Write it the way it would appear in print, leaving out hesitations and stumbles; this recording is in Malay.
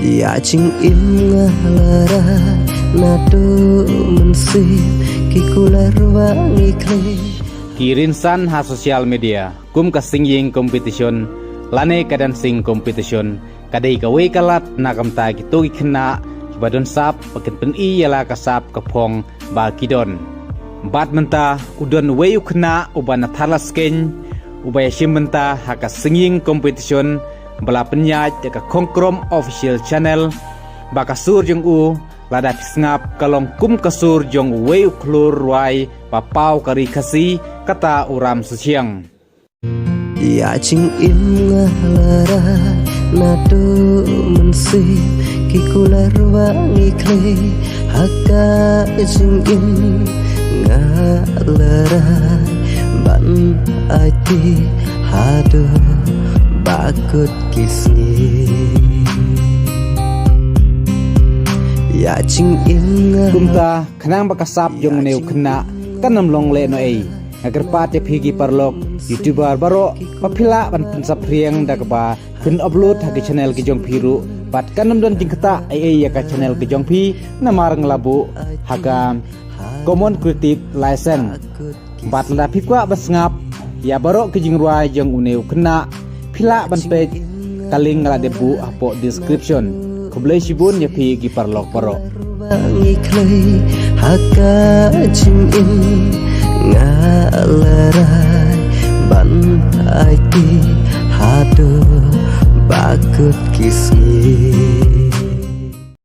Ya ching im ngalara nado mensi kikular wangi kle Kirinsan ha sosial media kum ka singing competition lane ka dancing competition kadai ka we kalat nakam ta gitu ikna badon sap pakin pen i yala ka sap ka phong ba kidon bat menta udon we ukna ubana thalasken ubaya shimenta ha ka singing competition bala penyaj ka kongkrom official channel ba ka sur jung u lada pisngap kalong kum kasur jong we uklur wai papau kari kasi kata uram susiang. Ya ching im ngalara nado mensi kikular wangi kle haka ching im ngalara ban ati hado bakut kisni ya ching im kumta khnang bakasap jong neu khna kanam long le no ei agar pat phigi parlok youtuber baro papila ban pensap riang dakba kun upload hagi channel ki jong phiru pat kanam don jingkata ai ya ka channel ki jong phi namarang labu haga common creative license bat la phikwa basngap ya baro ki jingrwa jong uneu khna phila ban page kaling ngala debu apo description kublai shibun ya phigi parlok baro wangi kle haka ching im ngalarai ban ati hado bakut kisni